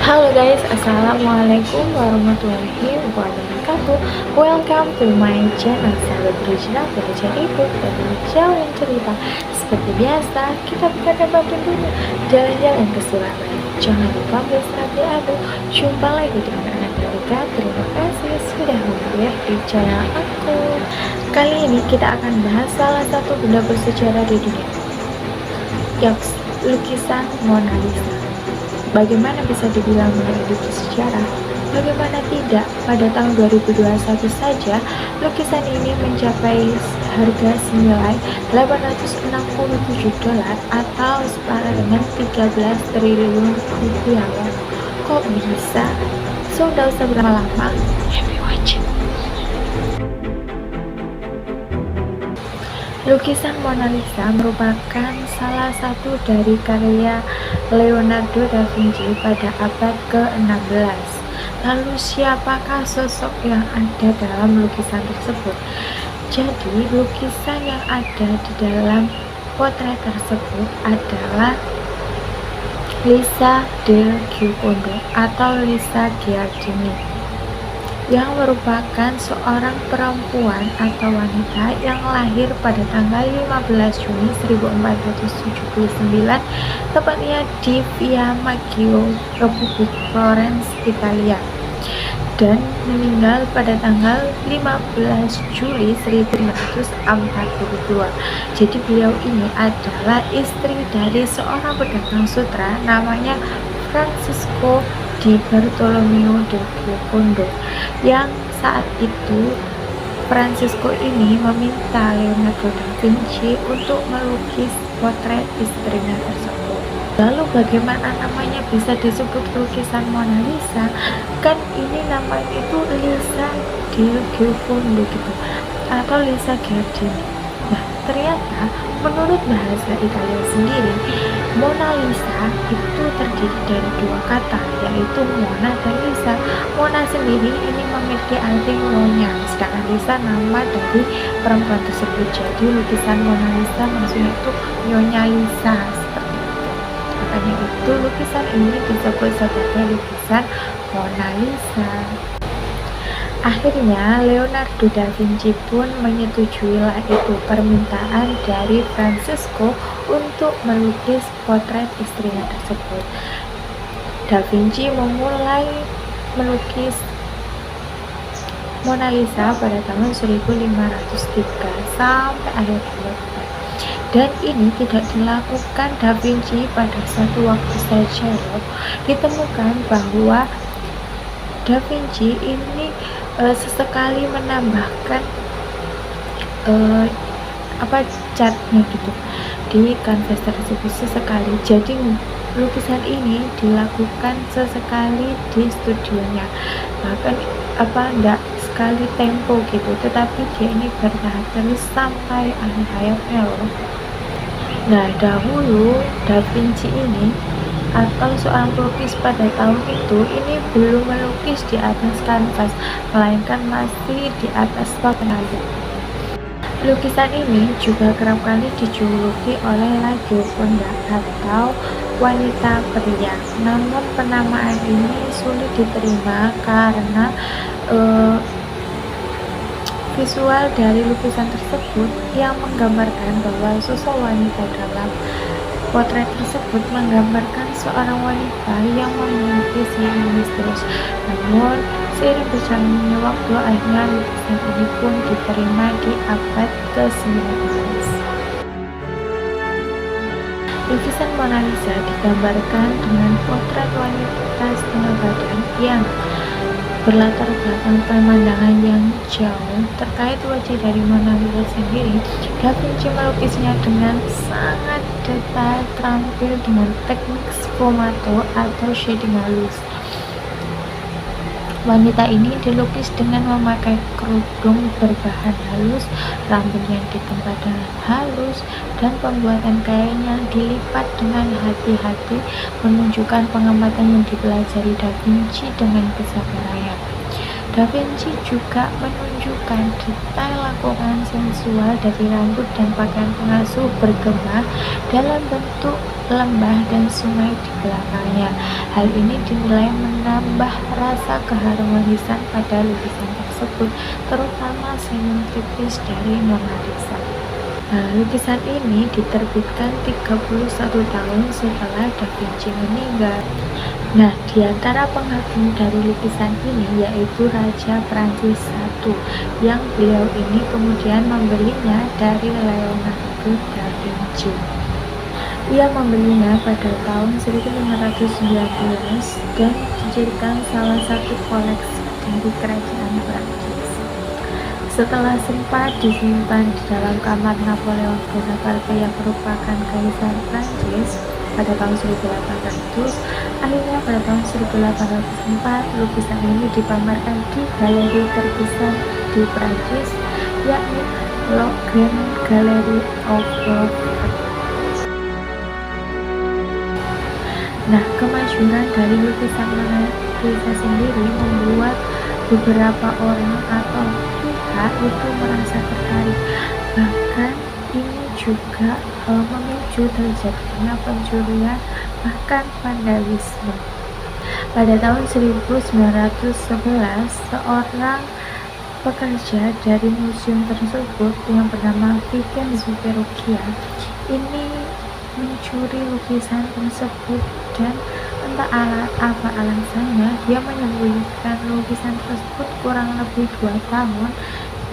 Halo guys, assalamualaikum warahmatullahi wabarakatuh. Welcome to my channel Sahabat Original Belajar Ibu dan Jalan Cerita. Seperti biasa, kita buka dan bantuin dulu jalan-jalan ke Surabaya. Jangan lupa bersahabat Abu. Jumpa lagi dengan anak Rika. Terima kasih sudah mampir di channel aku. Kali ini kita akan bahas salah satu benda bersejarah di dunia, yaitu lukisan Mona Lisa. Bagaimana bisa dibilang memiliki sejarah? Bagaimana tidak? Pada tahun 2021 saja, lukisan ini mencapai harga senilai $867 atau setara dengan 13 triliun rupiah. Kok bisa? So, udah usah berlama-lama, happy watching. Lukisan Mona Lisa merupakan salah satu dari karya Leonardo da Vinci pada abad ke-16. Lalu siapakah sosok yang ada dalam lukisan tersebut? Jadi, lukisan yang ada di dalam potret tersebut adalah Lisa del Giocondo atau Lisa Giardini, yang merupakan seorang perempuan atau wanita yang lahir pada tanggal 15 Juni 1479, tepatnya di Via Maggio, Republik Florence, Italia, dan meninggal pada tanggal 15 Juli 1542. Jadi beliau ini adalah istri dari seorang pedagang sutra namanya Francisco di Bartolomeo del Giocondo, yang saat itu Francisco ini meminta Leonardo da Vinci untuk melukis potret istrinya tersebut. Lalu bagaimana namanya bisa disebut lukisan Mona Lisa? Kan ini namanya itu Lisa del Giocondo gitu, atau Lisa Giardini. Nah, ternyata menurut bahasa Italia sendiri, Mona Lisa itu terdiri dari dua kata, yaitu Mona dan Lisa. Mona sendiri ini memiliki arti nyonya, sedangkan Lisa nama dari perempuan tersebut. Jadi lukisan Mona Lisa maksudnya itu Nyonya Lisa, seperti itu. Makanya itu lukisan ini disebut sebagai lukisan Mona Lisa. Akhirnya Leonardo da Vinci pun menyetujui itu permintaan dari Francisco untuk melukis potret istrinya tersebut. Da Vinci memulai melukis Mona Lisa pada tahun 1503 sampai akhir abad. Dan ini tidak dilakukan Da Vinci pada satu waktu saja loh. Ditemukan bahwa Da Vinci ini sesekali menambahkan catnya gitu di kanvas tersebut sesekali. Jadi lukisan ini dilakukan sesekali di studionya, bahkan enggak sekali tempo gitu, tetapi dia ini bertahan terus sampai akhir hayatnya loh. Nah, dahulu Da Vinci ini atau seorang pelukis pada tahun itu ini belum melukis di atas kanvas, melainkan masih di atas papan kayu. Lukisan ini juga kerap kali dijuluki oleh La Gioconda atau wanita pria. Namun penamaan ini sulit diterima karena visual dari lukisan tersebut yang menggambarkan bahwa sosok wanita dalam potret tersebut menggambarkan seorang wanita yang memiliki sihir misterius. Namun, seiring berjalannya waktu, akhirnya lukisan ini pun diterima di abad ke-19. Lukisan Mona Lisa digambarkan dengan potret wanita setengah badan yang berlatar belakang pemandangan yang jauh. Terkait wajah dari Mona Lisa sendiri, Da Vinci melukisnya dengan sangat detail, terampil dengan teknik sfumato atau shading halus. Wanita ini dilukis dengan memakai kerudung berbahan halus, rambut yang ditempa dengan halus, dan pembuatan kain yang dilipat dengan hati-hati, menunjukkan pengamatan yang dipelajari Da Vinci dengan kesabaran. Da Vinci juga menunjukkan detail lakukan sensual dari rambut dan pakaian pengasuh bergema dalam bentuk lembah dan sungai di belakangnya. Hal ini dinilai menambah rasa keharmonisan pada lukisan tersebut, terutama senyum tipis dari Mona Lisa. Lukisan ini diterbitkan 31 tahun setelah Da Vinci meninggal. Nah, di antara pengagum dari lukisan ini yaitu Raja Prancis I, yang beliau ini kemudian membelinya dari Leonardo da Vinci. Ia membelinya pada tahun 1519 dan dijadikan salah satu koleksi dari kerajaan Prancis. Setelah sempat disimpan di dalam kamar Napoleon Bonaparte yang merupakan kaisar Prancis pada tahun 1800, akhirnya pada tahun 1804 lukisan ini dipamerkan di galeri terbesar di Prancis, yakni Louvre Gallery of Louvre. Nah, kemasyhuran dari lukisan Mona Lisa sendiri membuat beberapa orang atau pihak itu merasa tertarik. Bahkan ini juga memicu terjadinya pencurian, bahkan vandalisme. Pada tahun 1911, seorang pekerja dari museum tersebut yang bernama Vincenzo Perugia ini mencuri lukisan tersebut, dan entah apa alasannya dia menyembunyikan lukisan tersebut kurang lebih 2 tahun,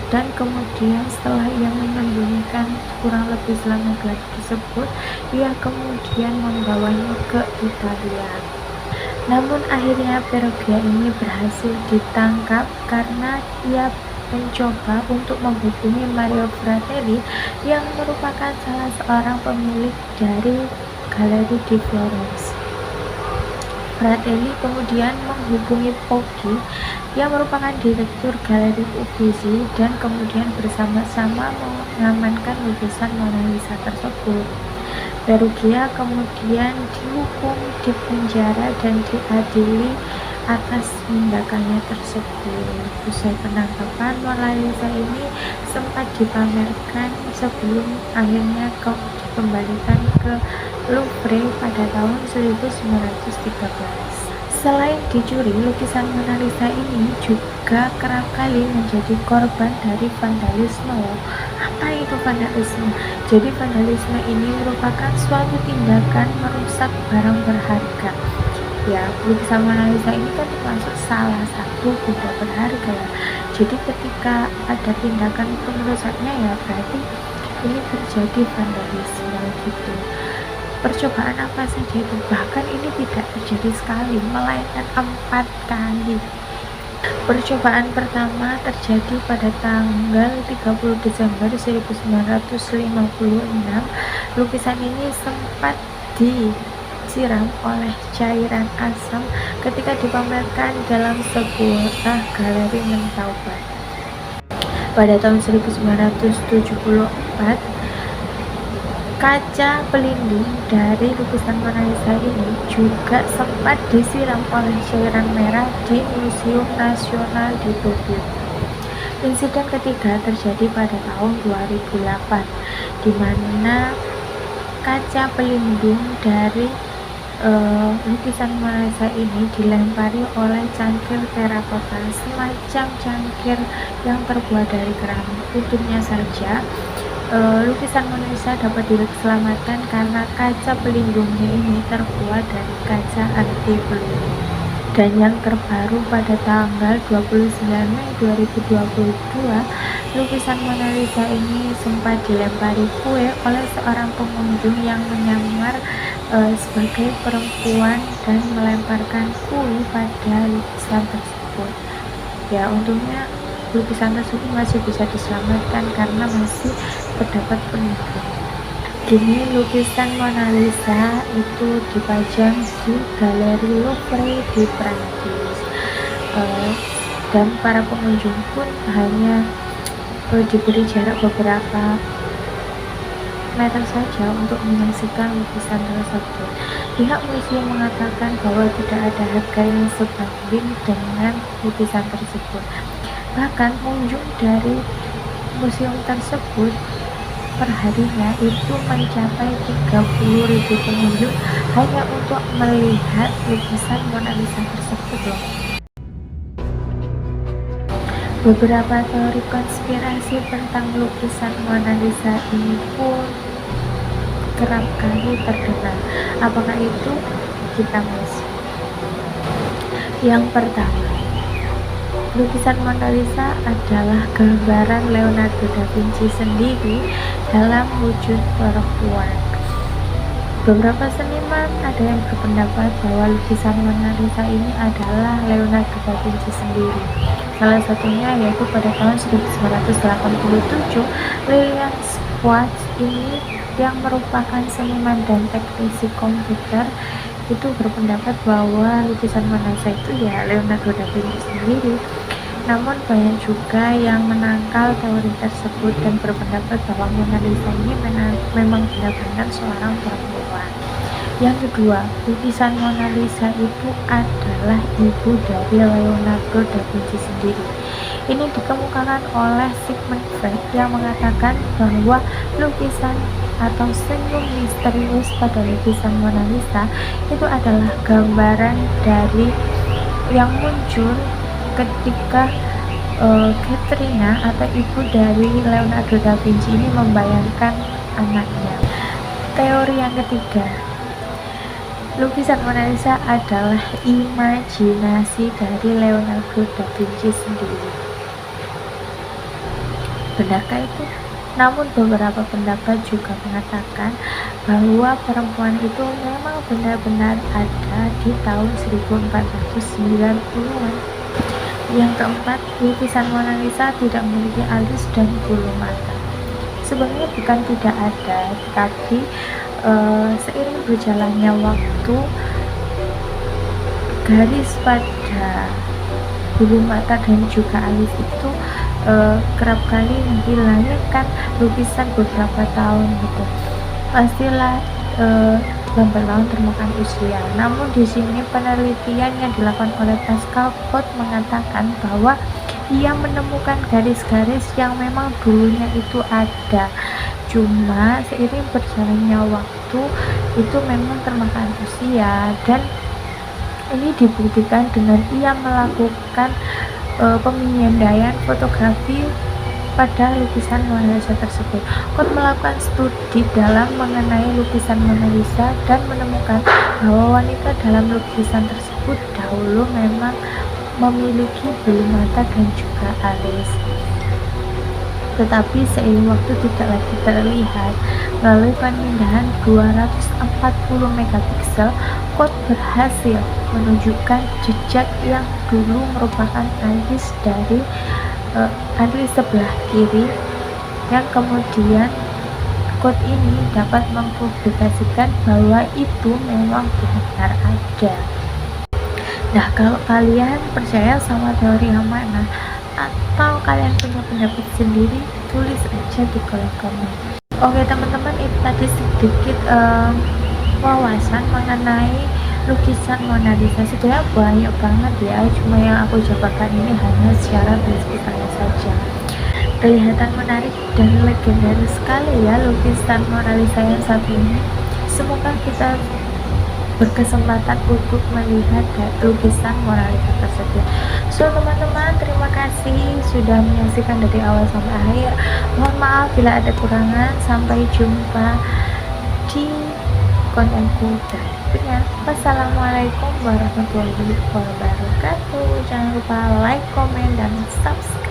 dan kemudian setelah ia menyembunyikan kurang lebih selama 2 tahun tersebut, ia kemudian membawanya ke Italia. Namun akhirnya Perugia ini berhasil ditangkap karena ia mencoba untuk menghubungi Mario Fratelli yang merupakan salah seorang pemilik dari galeri di Florence. Fratelli kemudian menghubungi Poggi yang merupakan direktur galeri Uffizi dan kemudian bersama-sama mengamankan lukisan Mona Lisa tersebut. Perugia kemudian dihukum, dipenjara, dan diadili atas tindakannya tersebut. Usai penangkapan, Mona Lisa ini sempat dipamerkan sebelum akhirnya dikembalikan ke Louvre pada tahun 1913. Selain dicuri, lukisan Mona Lisa ini juga kerap kali menjadi korban dari vandalisme. Apa itu vandalisme? Jadi vandalisme ini merupakan suatu tindakan merusak barang berharga. Ya, lukisan Mona Lisa ini kan termasuk salah satu benda berharga ya. Jadi ketika ada tindakan merusaknya, ya berarti ini terjadi vandalisme gitu. Percobaan apa saja itu? Bahkan ini tidak terjadi sekali, melainkan 4 kali. Percobaan pertama terjadi pada tanggal 30 Desember 1956. Lukisan ini sempat disiram oleh cairan asam ketika dipamerkan dalam sebuah galeri Mentaubat. Pada tahun 1974, kaca pelindung dari lukisan Mona Lisa ini juga sempat disiram oleh cairan merah di Museum Nasional di Tokyo. Insiden ketiga terjadi pada tahun 2008, di mana kaca pelindung dari lukisan Mona Lisa ini dilempari oleh cangkir terakota, semacam cangkir yang terbuat dari keramik. Untungnya saja lukisan Mona Lisa dapat diselamatkan karena kaca pelindungnya ini terbuat dari kaca anti peluru. Dan yang terbaru pada tanggal 29 Mei 2022, lukisan Mona Lisa ini sempat dilempari kue oleh seorang pengunjung yang menyamar sebagai perempuan dan melemparkan kue pada lukisan tersebut. Ya, untungnya lukisan tersebut masih bisa diselamatkan karena masih terdapat penunjuk. Kini lukisan Mona Lisa itu dipajang di Galeri Louvre di Prancis, dan para pengunjung pun hanya diberi jarak beberapa meter saja untuk menyaksikan lukisan tersebut. Pihak museum mengatakan bahwa tidak ada harga yang sebanding dengan lukisan tersebut. Bahkan pengunjung dari museum tersebut perharinya itu mencapai 30.000 pengunjung hanya untuk melihat lukisan Mona Lisa tersebut loh. Beberapa teori konspirasi tentang lukisan Mona Lisa ini pun kerap kali terdengar. Apakah itu? Kita masuk. Yang pertama, lukisan Mona Lisa adalah gambaran Leonardo da Vinci sendiri dalam wujud perempuan. Beberapa seniman ada yang berpendapat bahwa lukisan Mona Lisa ini adalah Leonardo da Vinci sendiri. Salah satunya yaitu pada tahun 1987, Lilian Schwartz ini yang merupakan seniman dan teknisi komputer itu berpendapat bahwa lukisan Mona Lisa itu ya Leonardo da Vinci sendiri. Namun banyak juga yang menangkal teori tersebut dan berpendapat bahwa Mona Lisa ini memang benar-benar seorang perempuan. Yang kedua, lukisan Mona Lisa itu adalah ibu dari Leonardo da Vinci sendiri. Ini dikemukakan oleh Sigmund Freud yang mengatakan bahwa lukisan atau senyum misterius pada lukisan Mona Lisa itu adalah gambaran dari yang muncul ketika Caterina atau ibu dari Leonardo da Vinci ini membayangkan anaknya. Teori yang ketiga, lukisan Mona Lisa adalah imajinasi dari Leonardo da Vinci sendiri. Benarkah itu? Namun beberapa pendapat juga mengatakan bahwa perempuan itu memang benar-benar ada di tahun 1490-an. Yang keempat, lukisan Mona Lisa tidak memiliki alis dan bulu mata. Sebenarnya bukan tidak ada, tapi seiring berjalannya waktu, garis pada bulu mata dan juga alis itu kerap kali menghilangkan lukisan beberapa tahun gitu. Pastilah lambat laun termakan usia. Namun di sini penelitian yang dilakukan oleh Pascal Pot mengatakan bahwa ia menemukan garis-garis yang memang dulunya itu ada, cuma seiring berjalannya waktu itu memang termakan usia, dan ini dibuktikan dengan ia melakukan pemindaian fotografi pada lukisan Mona Lisa tersebut. Kot melakukan studi dalam mengenai lukisan Mona Lisa dan menemukan bahwa wanita dalam lukisan tersebut dahulu memang memiliki bulu mata dan juga alis. Tetapi seiring waktu tidak lagi terlihat. Melalui pemindahan 240 megapiksel, Kot berhasil menunjukkan jejak yang dulu merupakan alis dari alis sebelah kiri, yang kemudian Kot ini dapat mempublikasikan bahwa itu memang benar ada. Nah, kalau kalian percaya sama teori yang mana, atau kalian punya pendapat sendiri, tulis aja di kolom komen. Oke teman-teman, itu tadi sedikit wawasan mengenai lukisan Mona Lisa. Sebenarnya banyak banget ya, cuma yang aku jabarkan ini hanya secara prinsipnya saja. Kelihatan menarik dan legendaris sekali ya lukisan Mona Lisa yang satu ini. Semoga kita berkesempatan untuk melihat lukisan Mona Lisa tersebut. So teman-teman, terima kasih sudah menyaksikan dari awal sampai akhir. Mohon maaf bila ada kurangan. Sampai jumpa di kontenku berikutnya. Wassalamualaikum warahmatullahi wabarakatuh. Jangan lupa like, komen, dan subscribe.